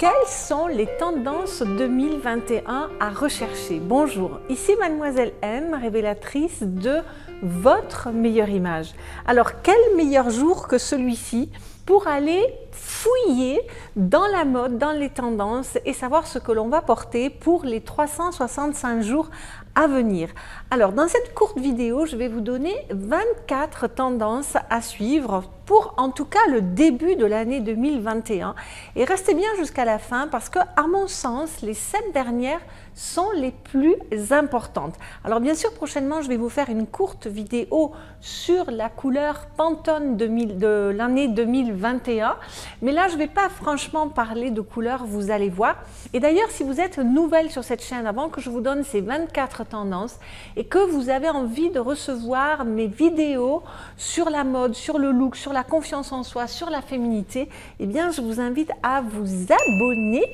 Quelles sont les tendances 2021 à rechercher? Bonjour, ici Mademoiselle M, révélatrice de votre meilleure image. Alors, quel meilleur jour que celui-ci pour aller fouiller dans la mode, dans les tendances et savoir ce que l'on va porter pour les 365 jours à venir. Alors, dans cette courte vidéo, je vais vous donner 24 tendances à suivre pour en tout cas le début de l'année 2021. Et restez bien jusqu'à la fin parce que, à mon sens, les 7 dernières sont les plus importantes. Alors bien sûr, prochainement, je vais vous faire une courte vidéo sur la couleur Pantone de l'année 2021. Mais là, je ne vais pas franchement parler de couleurs, vous allez voir. Et d'ailleurs, si vous êtes nouvelle sur cette chaîne, avant que je vous donne ces 24 tendances et que vous avez envie de recevoir mes vidéos sur la mode, sur le look, sur la confiance en soi, sur la féminité, eh bien, je vous invite à vous abonner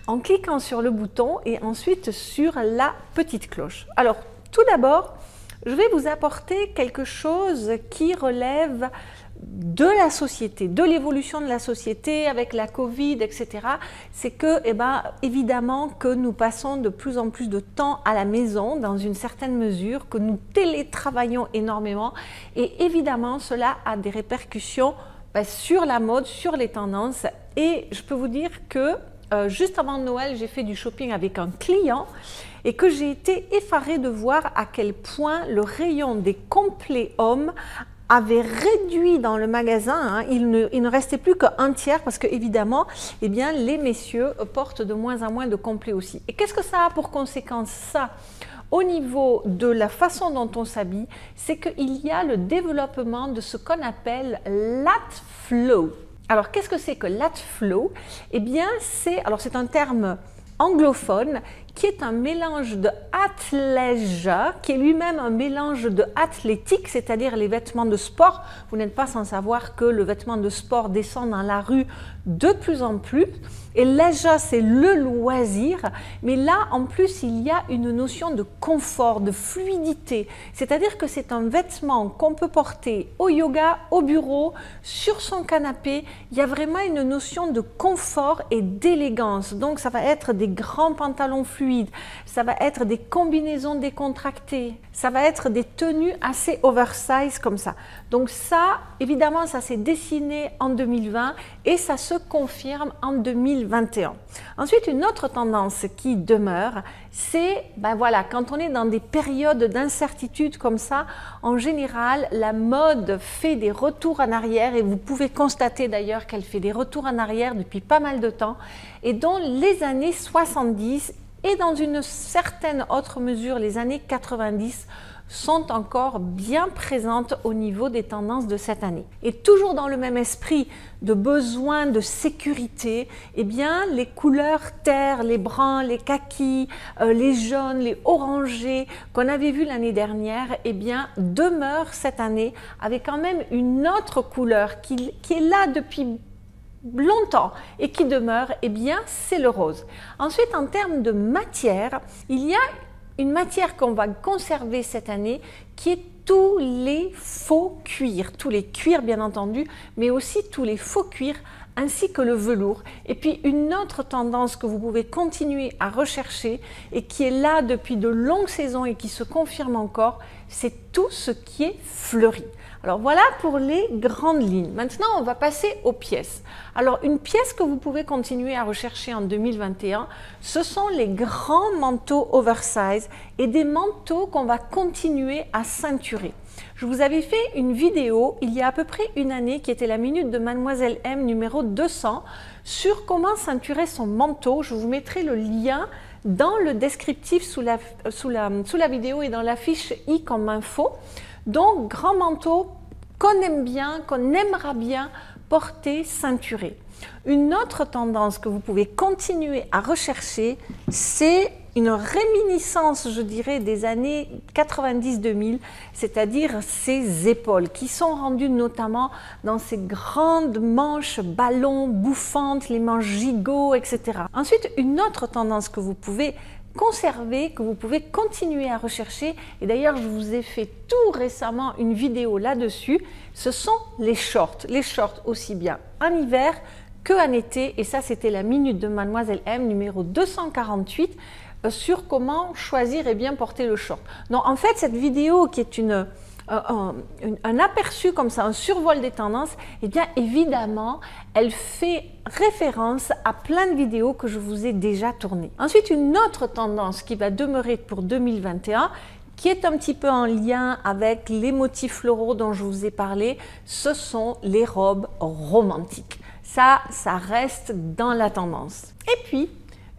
en cliquant sur le bouton et ensuite sur la petite cloche. Alors, tout d'abord, je vais vous apporter quelque chose qui relève de la société, de l'évolution de la société avec la Covid, etc. C'est que, évidemment, que nous passons de plus en plus de temps à la maison, dans une certaine mesure, que nous télétravaillons énormément. Et évidemment, cela a des répercussions sur la mode, sur les tendances. Et je peux vous dire que juste avant Noël, j'ai fait du shopping avec un client et que j'ai été effarée de voir à quel point le rayon des complets hommes avait réduit dans le magasin. Il ne restait plus qu'un tiers parce que évidemment, les messieurs portent de moins en moins de complets aussi. Et qu'est-ce que ça a pour conséquence, ça? Au niveau de la façon dont on s'habille, c'est qu'il y a le développement de ce qu'on appelle l'atflow. Alors, qu'est-ce que c'est que l'atflow? C'est un terme anglophone qui est un mélange de athleisure, qui est lui-même un mélange de athlétique, c'est-à-dire les vêtements de sport. Vous n'êtes pas sans savoir que le vêtement de sport descend dans la rue de plus en plus. Et leisure, c'est le loisir. Mais là, en plus, il y a une notion de confort, de fluidité. C'est-à-dire que c'est un vêtement qu'on peut porter au yoga, au bureau, sur son canapé. Il y a vraiment une notion de confort et d'élégance. Donc, ça va être des grands pantalons fluides, ça va être des combinaisons décontractées, ça va être des tenues assez oversize comme ça. Donc ça, évidemment, ça s'est dessiné en 2020 et ça se confirme en 2021. Ensuite, une autre tendance qui demeure, c'est, quand on est dans des périodes d'incertitude comme ça, en général, la mode fait des retours en arrière et vous pouvez constater d'ailleurs qu'elle fait des retours en arrière depuis pas mal de temps et dont les années 70 et dans une certaine autre mesure, les années 90 sont encore bien présentes au niveau des tendances de cette année. Et toujours dans le même esprit de besoin de sécurité, les couleurs terre, les bruns, les kakis, les jaunes, les orangés qu'on avait vu l'année dernière, demeurent cette année avec quand même une autre couleur qui est là depuis longtemps et qui demeure, c'est le rose. Ensuite, en termes de matière, il y a une matière qu'on va conserver cette année qui est tous les faux cuirs, tous les cuirs bien entendu, mais aussi tous les faux cuirs ainsi que le velours. Et puis une autre tendance que vous pouvez continuer à rechercher et qui est là depuis de longues saisons et qui se confirme encore, c'est tout ce qui est fleuri. Alors voilà pour les grandes lignes. Maintenant, on va passer aux pièces. Alors une pièce que vous pouvez continuer à rechercher en 2021, ce sont les grands manteaux oversize et des manteaux qu'on va continuer à ceinturer. Je vous avais fait une vidéo il y a à peu près une année qui était la minute de Mademoiselle M numéro 200 sur comment ceinturer son manteau. Je vous mettrai le lien dans le descriptif sous la vidéo et dans la fiche i comme info. Donc, grand manteau qu'on aime bien, qu'on aimera bien porter ceinturé. Une autre tendance que vous pouvez continuer à rechercher, c'est une réminiscence, je dirais, des années 90-2000, c'est-à-dire ces épaules qui sont rendues notamment dans ces grandes manches ballons bouffantes, les manches gigots, etc. Ensuite, une autre tendance que vous pouvez conserver, que vous pouvez continuer à rechercher, et d'ailleurs je vous ai fait tout récemment une vidéo là-dessus, ce sont les shorts aussi bien en hiver qu'un été. Et ça, c'était la minute de Mademoiselle M, numéro 248, sur comment choisir et bien porter le short. Donc, en fait, cette vidéo qui est un aperçu comme ça, un survol des tendances, eh bien évidemment, elle fait référence à plein de vidéos que je vous ai déjà tournées. Ensuite, une autre tendance qui va demeurer pour 2021, qui est un petit peu en lien avec les motifs floraux dont je vous ai parlé, ce sont les robes romantiques. Ça reste dans la tendance. Et puis,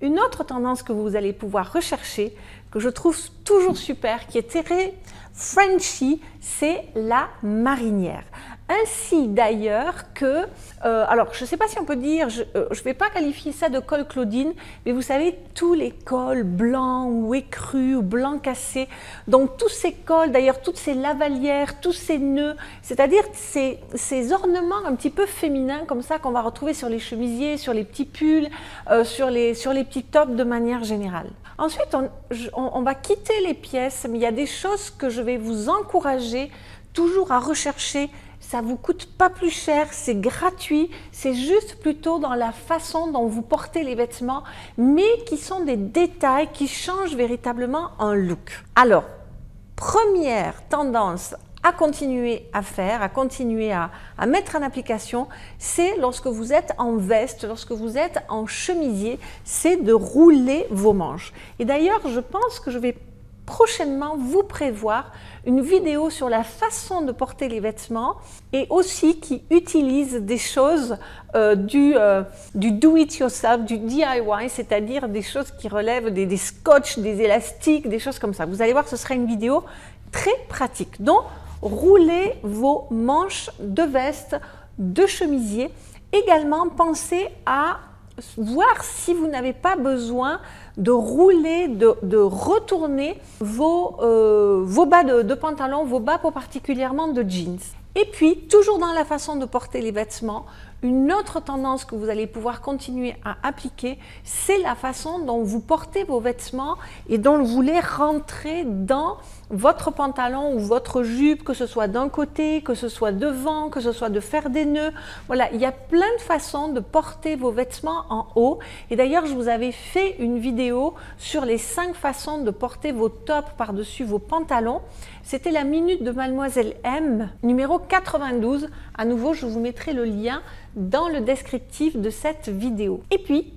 une autre tendance que vous allez pouvoir rechercher, que je trouve toujours super, qui est très Frenchy, c'est la marinière. Ainsi d'ailleurs que, alors je ne sais pas si on peut dire, je ne vais pas qualifier ça de col Claudine, mais vous savez, tous les cols blancs ou écrus ou blancs cassés, donc tous ces cols, d'ailleurs toutes ces lavalières, tous ces nœuds, c'est-à-dire ces ornements un petit peu féminins comme ça qu'on va retrouver sur les chemisiers, sur les petits pulls, sur les petits tops de manière générale. Ensuite, on va quitter les pièces, mais il y a des choses que je vais vous encourager toujours à rechercher. Ça ne vous coûte pas plus cher, c'est gratuit, c'est juste plutôt dans la façon dont vous portez les vêtements, mais qui sont des détails qui changent véritablement un look. Alors, première tendance à continuer à faire, à continuer à mettre en application, c'est lorsque vous êtes en veste, lorsque vous êtes en chemisier, c'est de rouler vos manches. Et d'ailleurs, je pense que je vais prochainement vous prévoir une vidéo sur la façon de porter les vêtements et aussi qui utilise des choses du do-it-yourself, du DIY, c'est-à-dire des choses qui relèvent des scotch, des élastiques, des choses comme ça. Vous allez voir, ce sera une vidéo très pratique. Donc, roulez vos manches de veste, de chemisier. Également, pensez à voir si vous n'avez pas besoin de rouler, de retourner vos bas de pantalon, vos bas particulièrement de jeans. Et puis, toujours dans la façon de porter les vêtements, une autre tendance que vous allez pouvoir continuer à appliquer, c'est la façon dont vous portez vos vêtements et dont vous les rentrez dans votre pantalon ou votre jupe, que ce soit d'un côté, que ce soit devant, que ce soit de faire des nœuds. Voilà, il y a plein de façons de porter vos vêtements en haut. Et d'ailleurs, je vous avais fait une vidéo sur les 5 façons de porter vos tops par-dessus vos pantalons. C'était la minute de Mademoiselle M, numéro 92. À nouveau, je vous mettrai le lien dans le descriptif de cette vidéo. Et puis,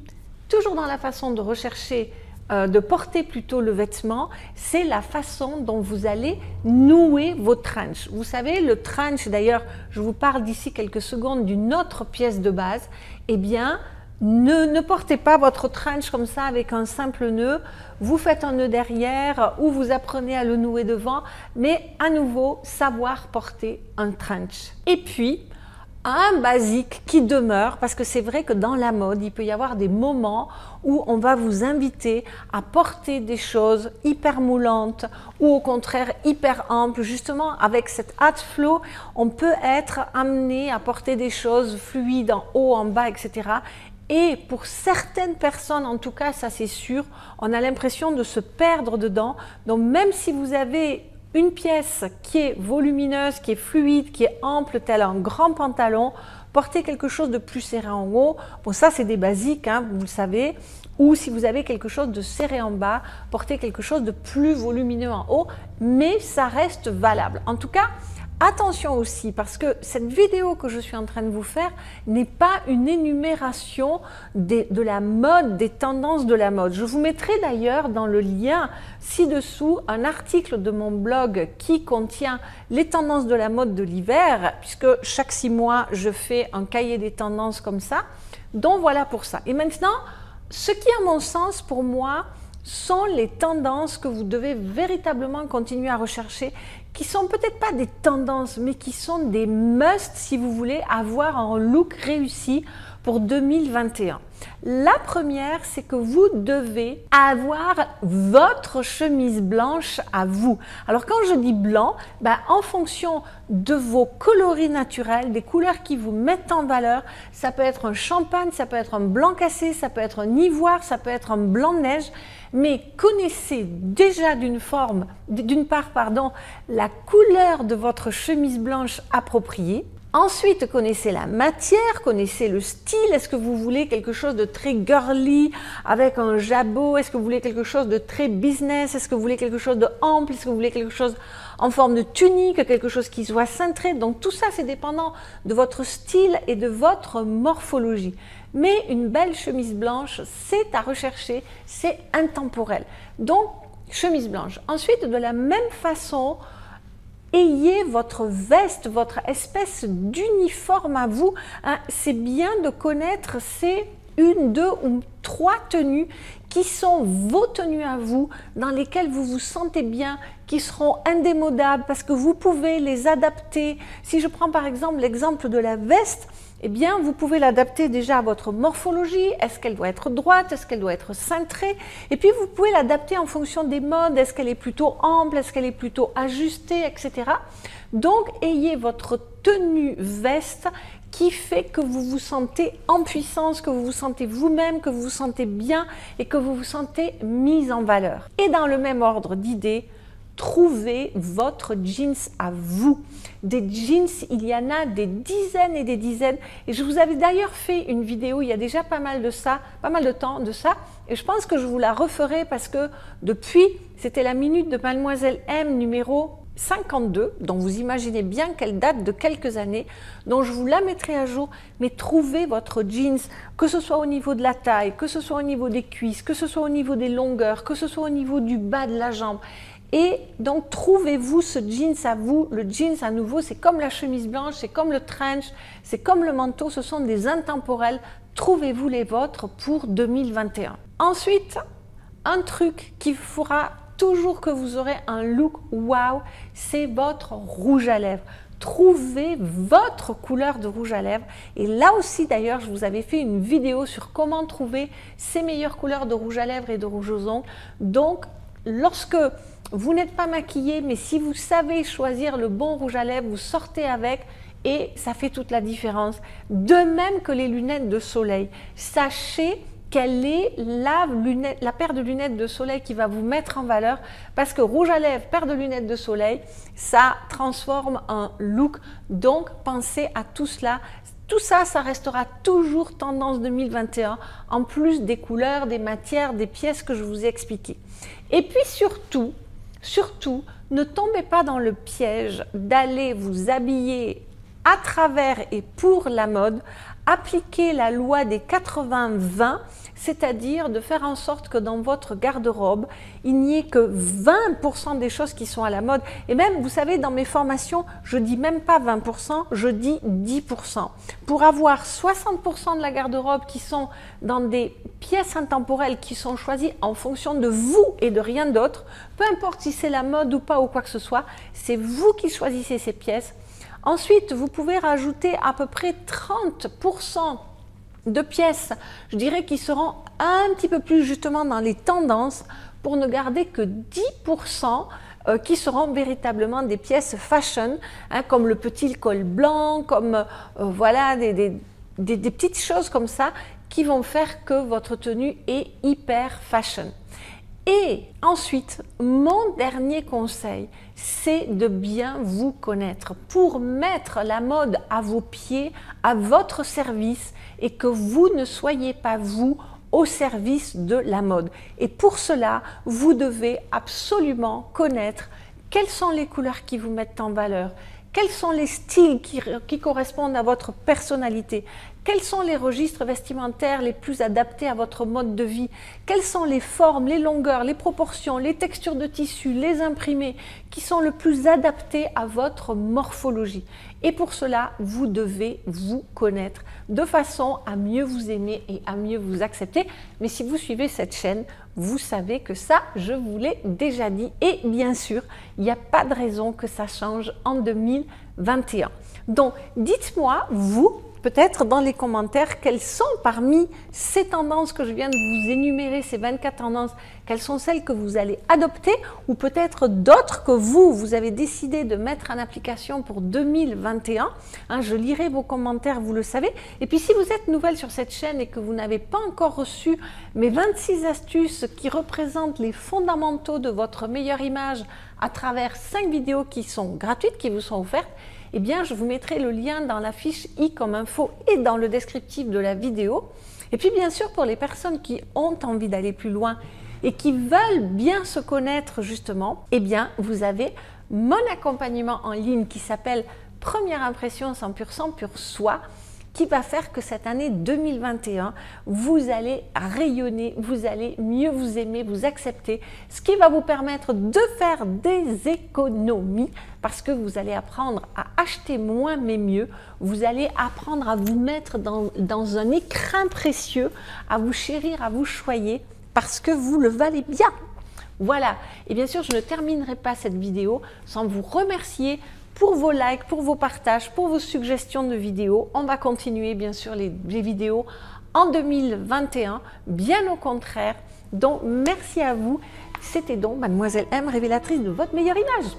toujours dans la façon de rechercher, de porter plutôt le vêtement, c'est la façon dont vous allez nouer vos trench. Vous savez, le trench, d'ailleurs, je vous parle d'ici quelques secondes d'une autre pièce de base. Eh bien, ne portez pas votre trench comme ça avec un simple nœud, vous faites un nœud derrière ou vous apprenez à le nouer devant, mais à nouveau, savoir porter un trench. Et puis, un basique qui demeure, parce que c'est vrai que dans la mode, il peut y avoir des moments où on va vous inviter à porter des choses hyper moulantes ou au contraire hyper amples. Justement, avec cette hat flow, on peut être amené à porter des choses fluides en haut, en bas, etc. Et pour certaines personnes, en tout cas, ça c'est sûr, on a l'impression de se perdre dedans. Donc même si vous avez une pièce qui est volumineuse, qui est fluide, qui est ample, tel un grand pantalon, portez quelque chose de plus serré en haut. Bon, ça c'est des basiques, hein, vous le savez. Ou si vous avez quelque chose de serré en bas, portez quelque chose de plus volumineux en haut, mais ça reste valable. En tout cas, attention aussi, parce que cette vidéo que je suis en train de vous faire n'est pas une énumération de la mode, des tendances de la mode. Je vous mettrai d'ailleurs dans le lien ci-dessous un article de mon blog qui contient les tendances de la mode de l'hiver, puisque chaque 6 mois, je fais un cahier des tendances comme ça. Donc voilà pour ça. Et maintenant, ce qui, à mon sens, pour moi, sont les tendances que vous devez véritablement continuer à rechercher, qui sont peut-être pas des tendances, mais qui sont des must si vous voulez avoir un look réussi pour 2021. La première, c'est que vous devez avoir votre chemise blanche à vous. Alors quand je dis blanc, en fonction de vos coloris naturels, des couleurs qui vous mettent en valeur, ça peut être un champagne, ça peut être un blanc cassé, ça peut être un ivoire, ça peut être un blanc de neige, mais connaissez déjà d'une part, la couleur de votre chemise blanche appropriée. Ensuite, connaissez la matière, connaissez le style. Est-ce que vous voulez quelque chose de très girly avec un jabot? Est-ce que vous voulez quelque chose de très business? Est-ce que vous voulez quelque chose de ample? Est-ce que vous voulez quelque chose en forme de tunique, quelque chose qui soit cintré? Donc tout ça, c'est dépendant de votre style et de votre morphologie. Mais une belle chemise blanche, c'est à rechercher, c'est intemporel. Donc, chemise blanche. Ensuite, de la même façon, ayez votre veste, votre espèce d'uniforme à vous. Hein, c'est bien de connaître ces 1, 2 ou 3 tenues qui sont vos tenues à vous, dans lesquelles vous vous sentez bien, qui seront indémodables parce que vous pouvez les adapter. Si je prends par exemple l'exemple de la veste, eh bien, vous pouvez l'adapter déjà à votre morphologie. Est-ce qu'elle doit être droite? Est-ce qu'elle doit être cintrée? Et puis, vous pouvez l'adapter en fonction des modes. Est-ce qu'elle est plutôt ample? Est-ce qu'elle est plutôt ajustée, etc. Donc, ayez votre tenue veste qui fait que vous vous sentez en puissance, que vous vous sentez vous-même, que vous vous sentez bien et que vous vous sentez mise en valeur. Et dans le même ordre d'idées, trouvez votre jeans à vous. Des jeans, il y en a des dizaines et des dizaines. Et je vous avais d'ailleurs fait une vidéo il y a déjà pas mal de temps de ça. Et je pense que je vous la referai parce que depuis, c'était la minute de Mademoiselle M numéro 52, donc vous imaginez bien qu'elle date de quelques années, donc je vous la mettrai à jour, mais trouvez votre jeans, que ce soit au niveau de la taille, que ce soit au niveau des cuisses, que ce soit au niveau des longueurs, que ce soit au niveau du bas de la jambe. Et donc, trouvez-vous ce jeans à vous. Le jeans, à nouveau, c'est comme la chemise blanche, c'est comme le trench, c'est comme le manteau, ce sont des intemporels. Trouvez-vous les vôtres pour 2021. Ensuite, un truc qui fera toujours que vous aurez un look wow, c'est votre rouge à lèvres. Trouvez votre couleur de rouge à lèvres. Et là aussi, d'ailleurs, je vous avais fait une vidéo sur comment trouver ces meilleures couleurs de rouge à lèvres et de rouge aux ongles. Donc, lorsque vous n'êtes pas maquillé, mais si vous savez choisir le bon rouge à lèvres, vous sortez avec et ça fait toute la différence. De même que les lunettes de soleil. Sachez quelle est la paire de lunettes de soleil qui va vous mettre en valeur parce que rouge à lèvres, paire de lunettes de soleil, ça transforme un look. Donc, pensez à tout cela. Tout ça, ça restera toujours tendance 2021, en plus des couleurs, des matières, des pièces que je vous ai expliquées. Et puis surtout, ne tombez pas dans le piège d'aller vous habiller à travers et pour la mode. Appliquez la loi des 80-20, c'est-à-dire de faire en sorte que dans votre garde-robe, il n'y ait que 20% des choses qui sont à la mode. Et même, vous savez, dans mes formations, je dis même pas 20%, je dis 10%. Pour avoir 60% de la garde-robe qui sont dans des pièces intemporelles qui sont choisies en fonction de vous et de rien d'autre, peu importe si c'est la mode ou pas ou quoi que ce soit, c'est vous qui choisissez ces pièces. Ensuite, vous pouvez rajouter à peu près 30% de pièces, je dirais, qui seront un petit peu plus justement dans les tendances pour ne garder que 10% qui seront véritablement des pièces fashion, hein, comme le petit col blanc, comme voilà, des petites choses comme ça qui vont faire que votre tenue est hyper fashion. Et ensuite, mon dernier conseil, c'est de bien vous connaître pour mettre la mode à vos pieds, à votre service et que vous ne soyez pas vous au service de la mode. Et pour cela, vous devez absolument connaître quelles sont les couleurs qui vous mettent en valeur, quels sont les styles qui correspondent à votre personnalité, quels sont les registres vestimentaires les plus adaptés à votre mode de vie, quelles sont les formes, les longueurs, les proportions, les textures de tissu, les imprimés qui sont le plus adaptés à votre morphologie. Et pour cela, vous devez vous connaître de façon à mieux vous aimer et à mieux vous accepter. Mais si vous suivez cette chaîne, vous savez que ça, je vous l'ai déjà dit. Et bien sûr, il n'y a pas de raison que ça change en 2021. Donc, dites-moi, vous, peut-être dans les commentaires, quelles sont parmi ces tendances que je viens de vous énumérer, ces 24 tendances, quelles sont celles que vous allez adopter ou peut-être d'autres que vous avez décidé de mettre en application pour 2021. Hein, je lirai vos commentaires, vous le savez. Et puis si vous êtes nouvelle sur cette chaîne et que vous n'avez pas encore reçu mes 26 astuces qui représentent les fondamentaux de votre meilleure image à travers 5 vidéos qui sont gratuites, qui vous sont offertes, eh bien, je vous mettrai le lien dans la fiche i comme info et dans le descriptif de la vidéo. Et puis, bien sûr, pour les personnes qui ont envie d'aller plus loin et qui veulent bien se connaître justement, eh bien, vous avez mon accompagnement en ligne qui s'appelle Première impression 100% pour soi, qui va faire que cette année 2021, vous allez rayonner, vous allez mieux vous aimer, vous accepter, ce qui va vous permettre de faire des économies parce que vous allez apprendre à acheter moins mais mieux, vous allez apprendre à vous mettre dans un écrin précieux, à vous chérir, à vous choyer parce que vous le valez bien. Voilà, et bien sûr, je ne terminerai pas cette vidéo sans vous remercier pour vos likes, pour vos partages, pour vos suggestions de vidéos. On va continuer bien sûr les vidéos en 2021, bien au contraire. Donc merci à vous. C'était donc Mademoiselle M, révélatrice de votre meilleure image.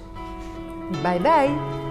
Bye bye.